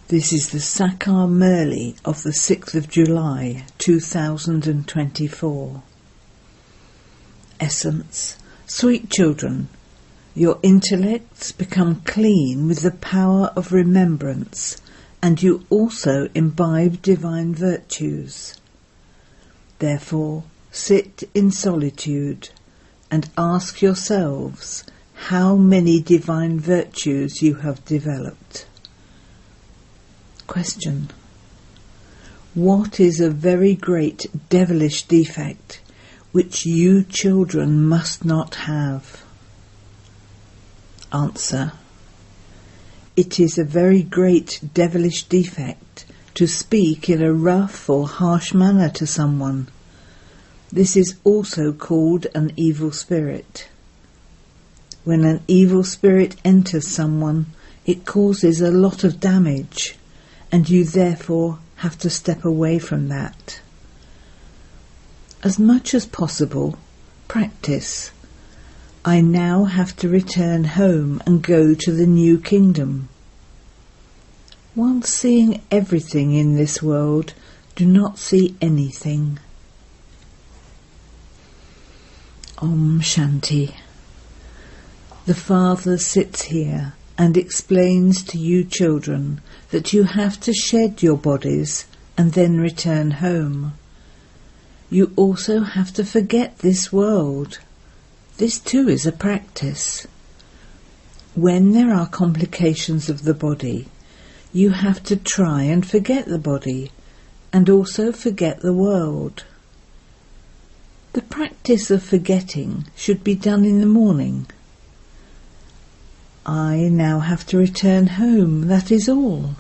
This is the Sakar Murli of the 6th of July 2024. Essence. Sweet children, your intellects become clean with the power of remembrance, and you also imbibe divine virtues. Therefore, sit in solitude and ask yourselves how many divine virtues you have developed. Question. What is a very great devilish defect which you children must not have? Answer. It is a very great devilish defect to speak in a rough or harsh manner to someone. This is also called an evil spirit. When an evil spirit enters someone, it causes a lot of damage, and you therefore have to step away from that. As much as possible, practice. I now have to return home and go to the new kingdom. While seeing everything in this world, do not see anything. Om Shanti. The Father sits here and explains to you children that you have to shed your bodies and then return home. You also have to forget this world. This too is a practice. When there are complications of the body, you have to try and forget the body and also forget the world. The practice of forgetting should be done in the morning. I now have to return home, that is all.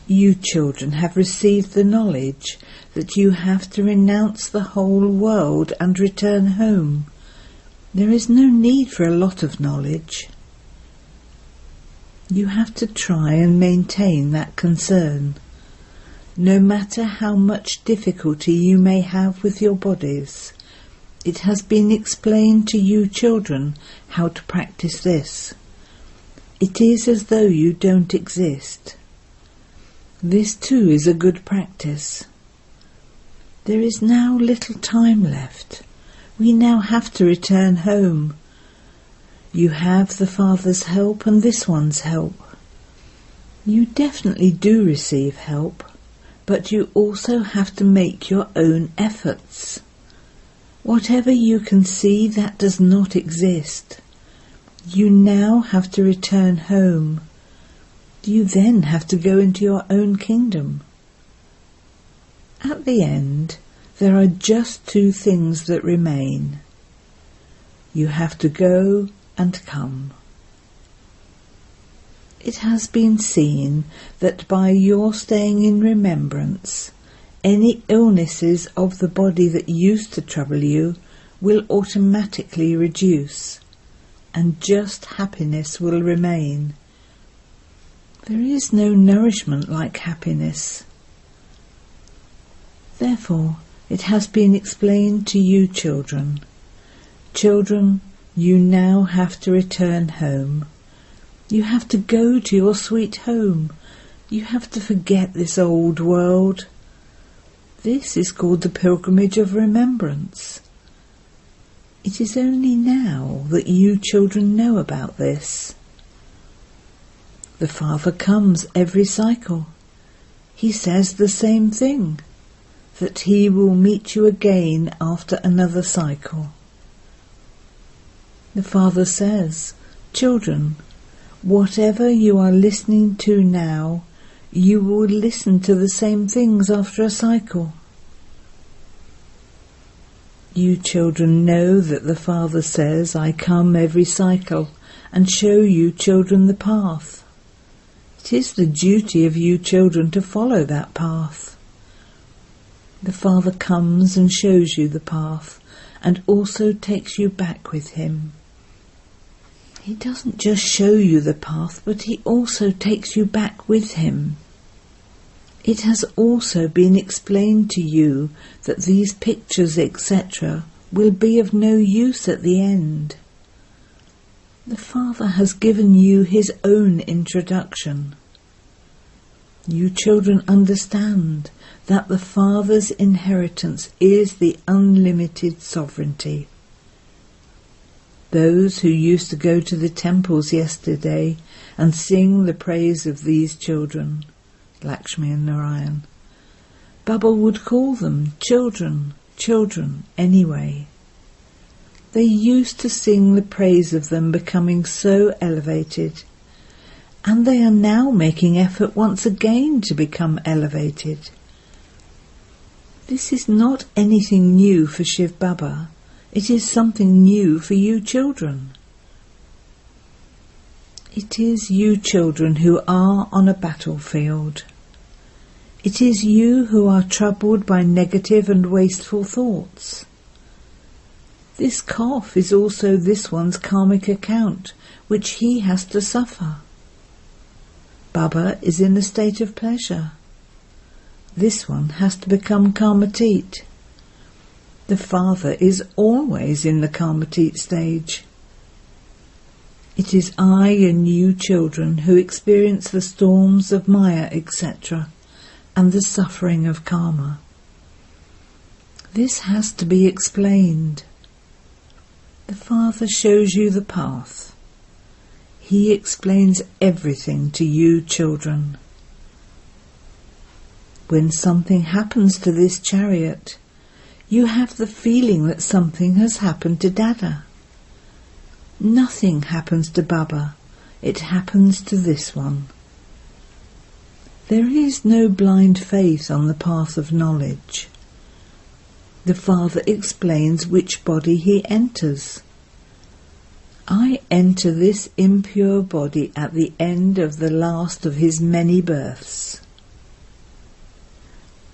You children have received the knowledge that you have to renounce the whole world and return home. There is no need for a lot of knowledge. You have to try and maintain that concern, no matter how much difficulty you may have with your bodies. It has been explained to you children how to practice this. It is as though you don't exist. This too is a good practice. There is now little time left. We now have to return home. You have the Father's help and this one's help. You definitely do receive help, but you also have to make your own efforts. Whatever you can see, that does not exist. You now have to return home. You then have to go into your own kingdom. At the end, there are just two things that remain. You have to go and come. It has been seen that by your staying in remembrance, any illnesses of the body that used to trouble you will automatically reduce, and just happiness will remain. There is no nourishment like happiness. Therefore, it has been explained to you children. Children, you now have to return home. You have to go to your sweet home. You have to forget this old world. This is called the pilgrimage of remembrance. It is only now that you children know about this. The Father comes every cycle. He says the same thing, that he will meet you again after another cycle. The Father says, children, whatever you are listening to now, you will listen to the same things after a cycle. You children know that the Father says, I come every cycle and show you children the path. It is the duty of you children to follow that path. The Father comes and shows you the path and also takes you back with him. He doesn't just show you the path, but he also takes you back with him. It has also been explained to you that these pictures, etc., will be of no use at the end. The Father has given you his own introduction. You children understand that the Father's inheritance is the unlimited sovereignty. Those who used to go to the temples yesterday and sing the praise of these children, Lakshmi and Narayan, Baba would call them children, children anyway. They used to sing the praise of them becoming so elevated, and they are now making effort once again to become elevated. This is not anything new for Shiv Baba. It is something new for you children. It is you children who are on a battlefield. It is you who are troubled by negative and wasteful thoughts. This cough is also this one's karmic account, which he has to suffer. Baba is in a state of pleasure. This one has to become karmatit. The Father is always in the karmatit stage. It is I and you children who experience the storms of Maya, etc., and the suffering of karma. This has to be explained. The Father shows you the path. He explains everything to you children. When something happens to this chariot, you have the feeling that something has happened to Dada. Nothing happens to Baba. It happens to this one. There is no blind faith on the path of knowledge. The Father explains which body he enters. I enter this impure body at the end of the last of his many births.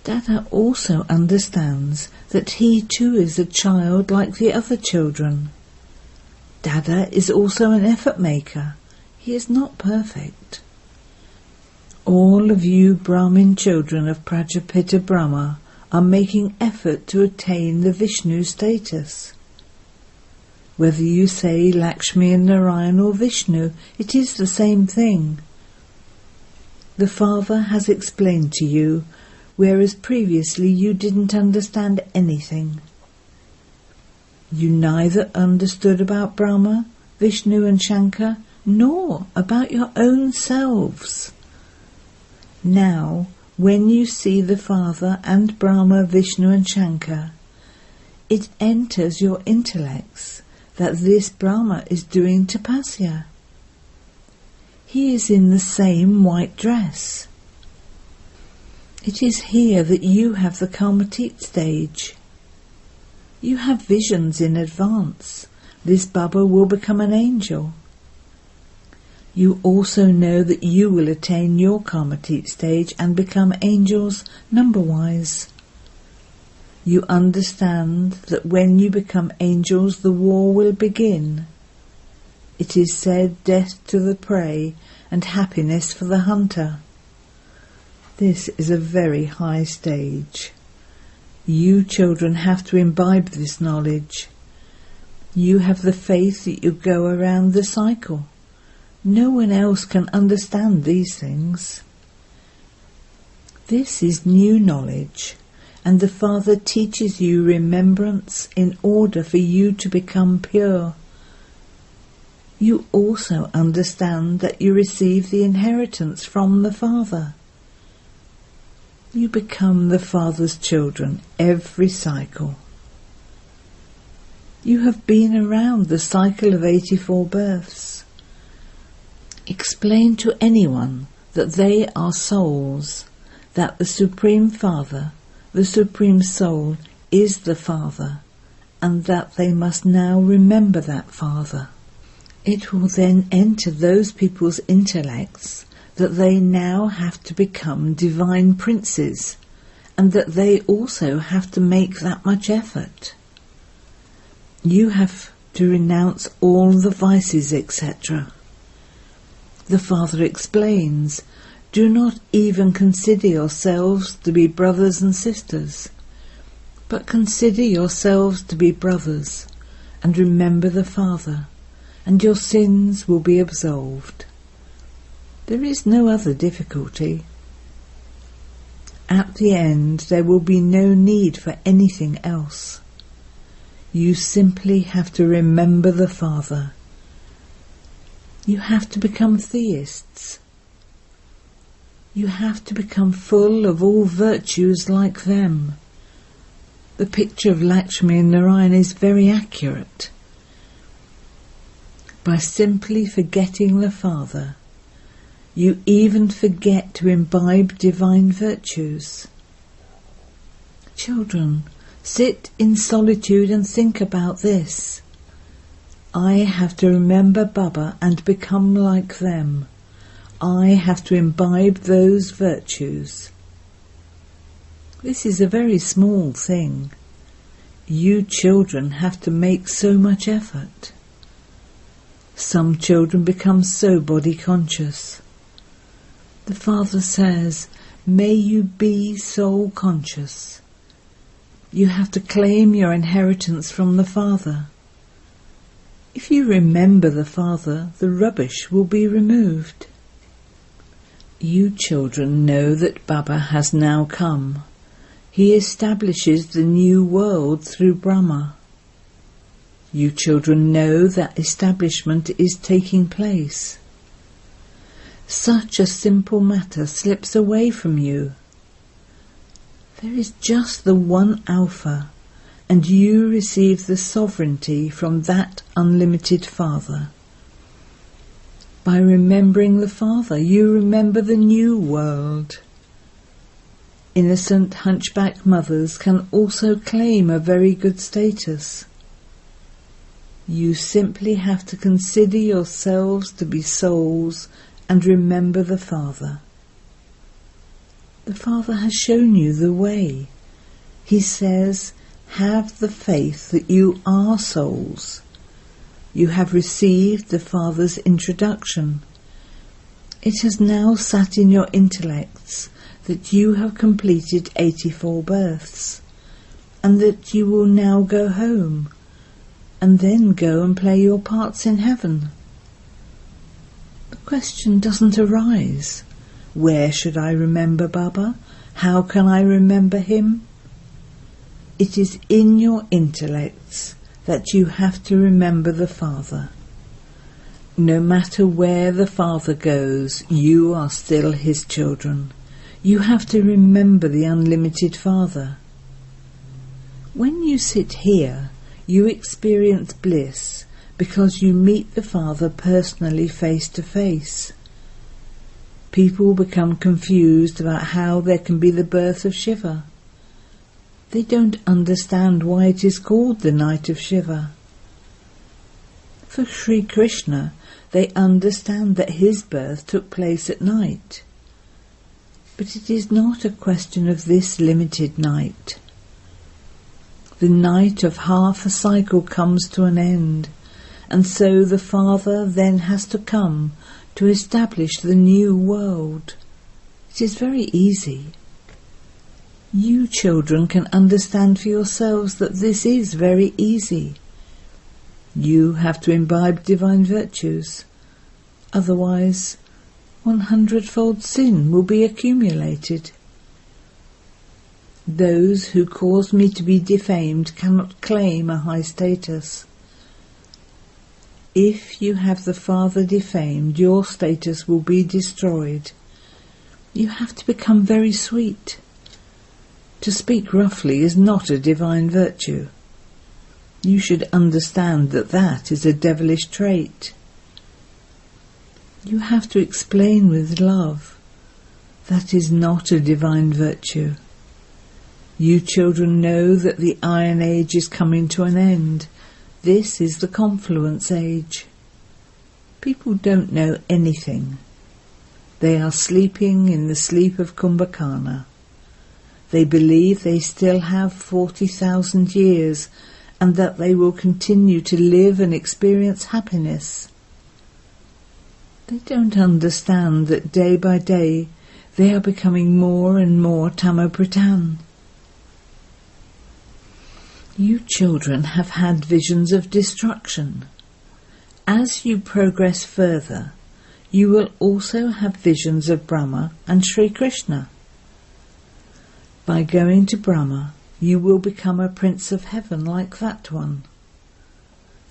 Dada also understands that he too is a child like the other children. Dada is also an effort maker. He is not perfect. All of you Brahmin children of Prajapita Brahma are making effort to attain the Vishnu status. Whether you say Lakshmi and Narayan or Vishnu, it is the same thing. The Father has explained to you, whereas previously you didn't understand anything. You neither understood about Brahma, Vishnu and Shankar, nor about your own selves. Now, when you see the Father and Brahma, Vishnu and Shankar, it enters your intellects that this Brahma is doing tapasya. He is in the same white dress. It is here that you have the karmatit stage. You have visions in advance. This Baba will become an angel. You also know that you will attain your karmatit stage and become angels number-wise. You understand that when you become angels, the war will begin. It is said, death to the prey and happiness for the hunter. This is a very high stage. You children have to imbibe this knowledge. You have the faith that you go around the cycle. No one else can understand these things. This is new knowledge, and the Father teaches you remembrance in order for you to become pure. You also understand that you receive the inheritance from the Father. You become the Father's children every cycle. You have been around the cycle of 84 births. Explain to anyone that they are souls, that the Supreme Father, the Supreme Soul, is the Father, and that they must now remember that Father. It will then enter those people's intellects that they now have to become divine princes, and that they also have to make that much effort. You have to renounce all the vices, etc. The Father explains, do not even consider yourselves to be brothers and sisters, but consider yourselves to be brothers, and remember the Father, and your sins will be absolved. There is no other difficulty. the end there will be no need for anything else. You simply have to remember the Father. You have to become theists. You have to become full of all virtues like them. The picture of Lakshmi and Narayan is very accurate. By simply forgetting the Father, you even forget to imbibe divine virtues. Children, sit in solitude and think about this. I have to remember Baba and become like them. I have to imbibe those virtues. This is a very small thing. You children have to make so much effort. Some children become so body conscious. The Father says, may you be soul conscious. You have to claim your inheritance from the Father. If you remember the Father, the rubbish will be removed. You children know that Baba has now come. He establishes the new world through Brahma. You children know that establishment is taking place. Such a simple matter slips away from you. There is just the one Alpha, and you receive the sovereignty from that unlimited Father. By remembering the Father, you remember the new world. Innocent hunchback mothers can also claim a very good status. You simply have to consider yourselves to be souls and remember the Father. The Father has shown you the way. He says, have the faith that you are souls. You have received the Father's introduction. It has now sat in your intellects that you have completed 84 births, and that you will now go home, and then go and play your parts in heaven. The question doesn't arise, where should I remember Baba? How can I remember him? It is in your intellects that you have to remember the Father. No matter where the Father goes, you are still his children. You have to remember the unlimited Father. When you sit here, you experience bliss because you meet the Father personally face to face. People become confused about how there can be the birth of Shiva. They don't understand why it is called the night of Shiva. For Sri Krishna, they understand that his birth took place at night. But it is not a question of this limited night. The night of half a cycle comes to an end, and so the Father then has to come to establish the new world. It is very easy. You children can understand for yourselves that this is very easy. You have to imbibe divine virtues. Otherwise, 100-fold sin will be accumulated. Those who cause me to be defamed cannot claim a high status. If you have the Father defamed, your status will be destroyed. You have to become very sweet. To speak roughly is not a divine virtue. You should understand that that is a devilish trait. You have to explain with love. That is not a divine virtue. You children know that the Iron Age is coming to an end. This is the Confluence Age. People don't know anything. They are sleeping in the sleep of Kumbhakarna. They believe they still have 40,000 years and that they will continue to live and experience happiness. They don't understand that day by day they are becoming more and more Tamo-Pradhan. You children have had visions of destruction. As you progress further, you will also have visions of Brahma and Sri Krishna. By going to Brahma, you will become a prince of heaven like that one.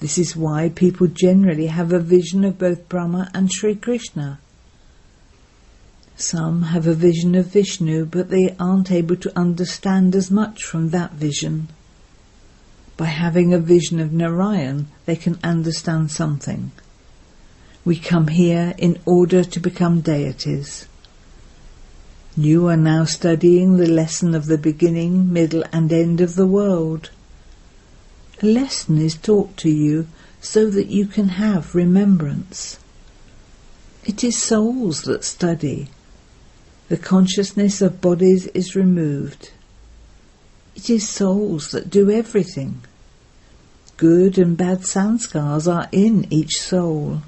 This is why people generally have a vision of both Brahma and Sri Krishna. Some have a vision of Vishnu, but they aren't able to understand as much from that vision. By having a vision of Narayan, they can understand something. We come here in order to become deities. You are now studying the lesson of the beginning, middle and end of the world. A lesson is taught to you so that you can have remembrance. It is souls that study. The consciousness of bodies is removed. It is souls that do everything. Good and bad sanskars are in each soul.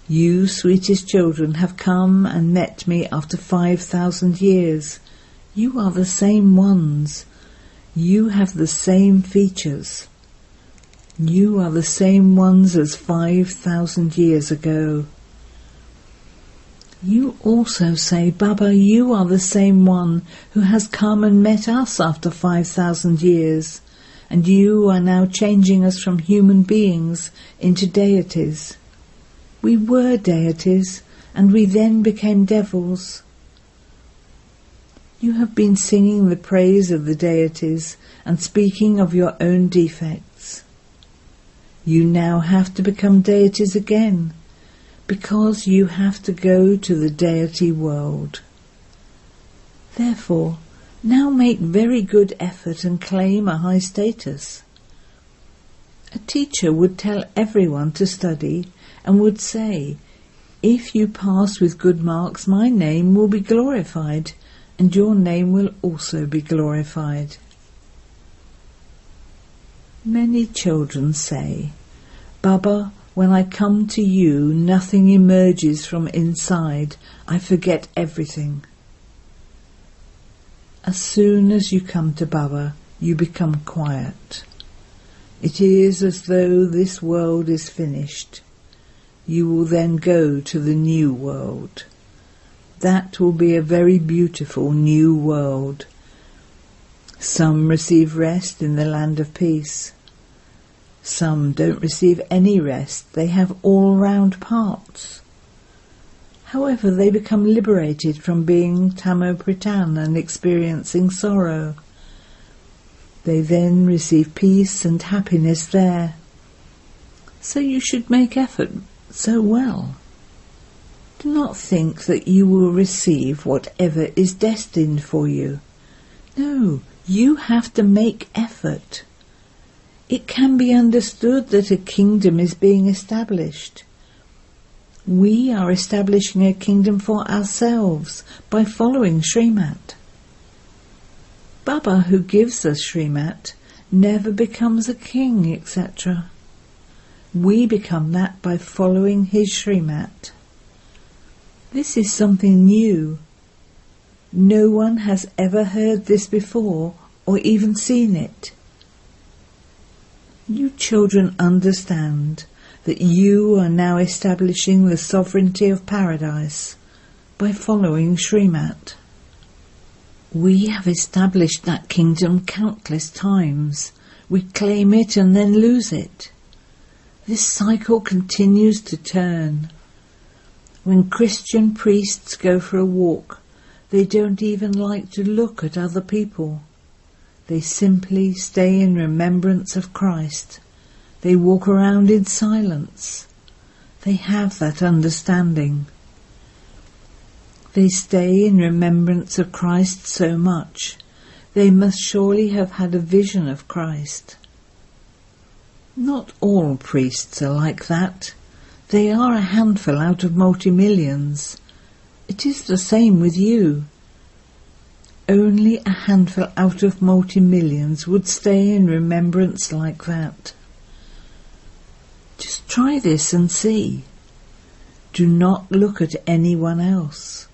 You, sweetest children, have come and met me after 5,000 years. You are the same ones. You have the same features. You are the same ones as 5,000 years ago. You also say, Baba, you are the same one who has come and met us after 5,000 years, and you are now changing us from human beings into deities. We were deities, and we then became devils. You have been singing the praise of the deities and speaking of your own defects. You now have to become deities again, because you have to go to the deity world. Therefore, now make very good effort and claim a high status. A teacher would tell everyone to study and would say, if you pass with good marks, my name will be glorified, and your name will also be glorified. Many children say, Baba, when I come to you, nothing emerges from inside. I forget everything. As soon as you come to Baba, you become quiet. It is as though this world is finished. You will then go to the new world. That will be a very beautiful new world. Some receive rest in the land of peace. Some don't receive any rest. They have all-round parts. However, they become liberated from being tamo-pritan and experiencing sorrow. They then receive peace and happiness there. So you should make effort so well. Do not think that you will receive whatever is destined for you. No, you have to make effort. It can be understood that a kingdom is being established. We are establishing a kingdom for ourselves by following Srimat. Baba, who gives us Srimat, never becomes a king, etc. We become that by following his Srimat. This is something new. No one has ever heard this before or even seen it. You children understand that you are now establishing the sovereignty of paradise by following Srimat. We have established that kingdom countless times. We claim it and then lose it. This cycle continues to turn. When Christian priests go for a walk, they don't even like to look at other people. They simply stay in remembrance of Christ. They walk around in silence. They have that understanding. They stay in remembrance of Christ so much. They must surely have had a vision of Christ. Not all priests are like that. They are a handful out of multi-millions. It is the same with you. Only a handful out of multi-millions would stay in remembrance like that. Just try this and see. Do not look at anyone else.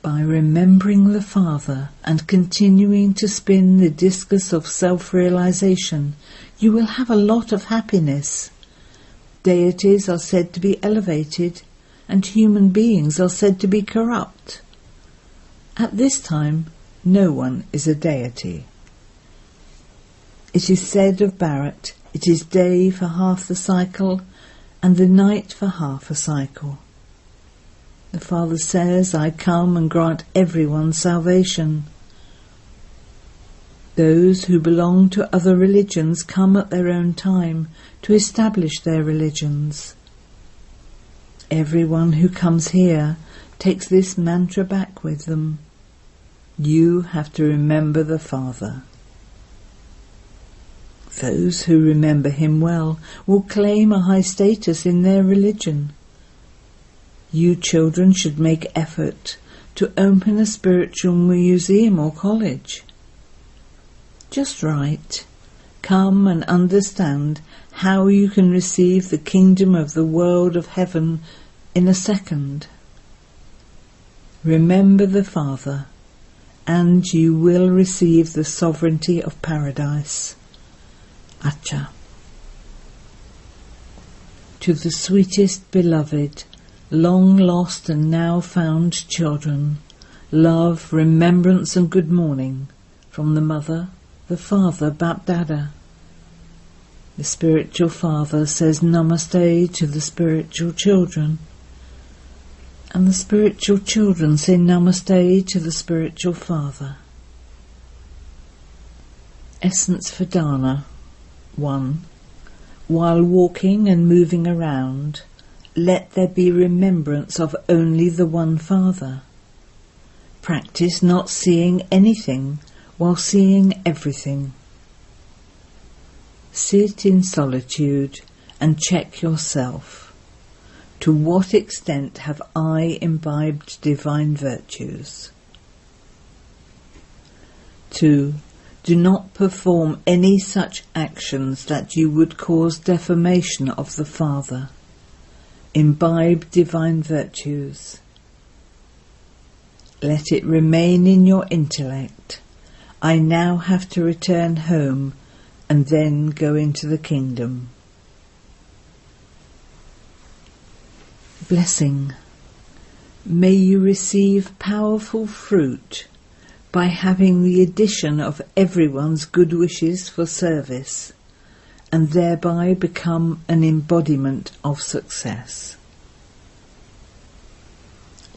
By remembering the Father and continuing to spin the discus of self-realization, you will have a lot of happiness. Deities are said to be elevated, and human beings are said to be corrupt. At this time, No one is a deity. It is said of Bharat, it is day for half the cycle and the night for half a cycle. The Father says, I come and grant everyone salvation. Those who belong to other religions come at their own time to establish their religions. Everyone who comes here takes this mantra back with them. You have to remember the Father. Those who remember him well will claim a high status in their religion. You children should make effort to open a spiritual museum or college. Just right. Come and understand how you can receive the kingdom of the world of heaven in a second. Remember the Father, and you will receive the sovereignty of paradise. Acha. To the sweetest beloved, long lost and now found children, love, remembrance and good morning from the Mother, the Father, Bapdada. The spiritual Father says Namaste to the spiritual children, and the spiritual children say Namaste to the spiritual Father. Essence for Dana. 1. While walking and moving around, let there be remembrance of only the one Father. Practice not seeing anything while seeing everything. Sit in solitude and check yourself. To what extent have I imbibed divine virtues? 2. Do not perform any such actions that you would cause defamation of the Father. Imbibe divine virtues. Let it remain in your intellect. I now have to return home and then go into the kingdom. Blessing. May you receive powerful fruit by having the addition of everyone's good wishes for service, and thereby become an embodiment of success.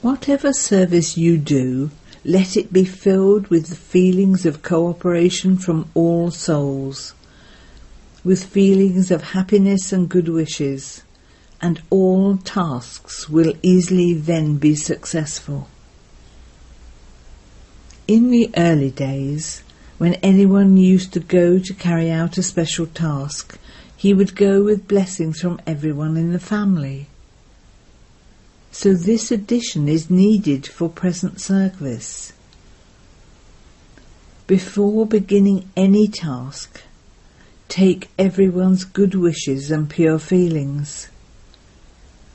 Whatever service you do, let it be filled with the feelings of cooperation from all souls, with feelings of happiness and good wishes, and all tasks will easily then be successful. In the early days, when anyone used to go to carry out a special task, he would go with blessings from everyone in the family. So this addition is needed for present service. Before beginning any task, take everyone's good wishes and pure feelings.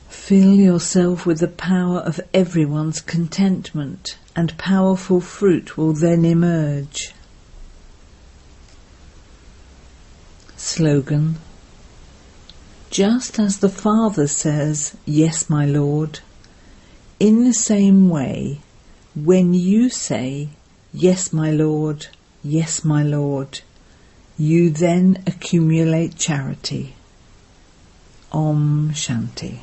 Fill yourself with the power of everyone's contentment, and powerful fruit will then emerge. Slogan. Just as the Father says, "Yes, my Lord," in the same way, when you say, "Yes, my Lord, yes, my Lord," you then accumulate charity. Om Shanti.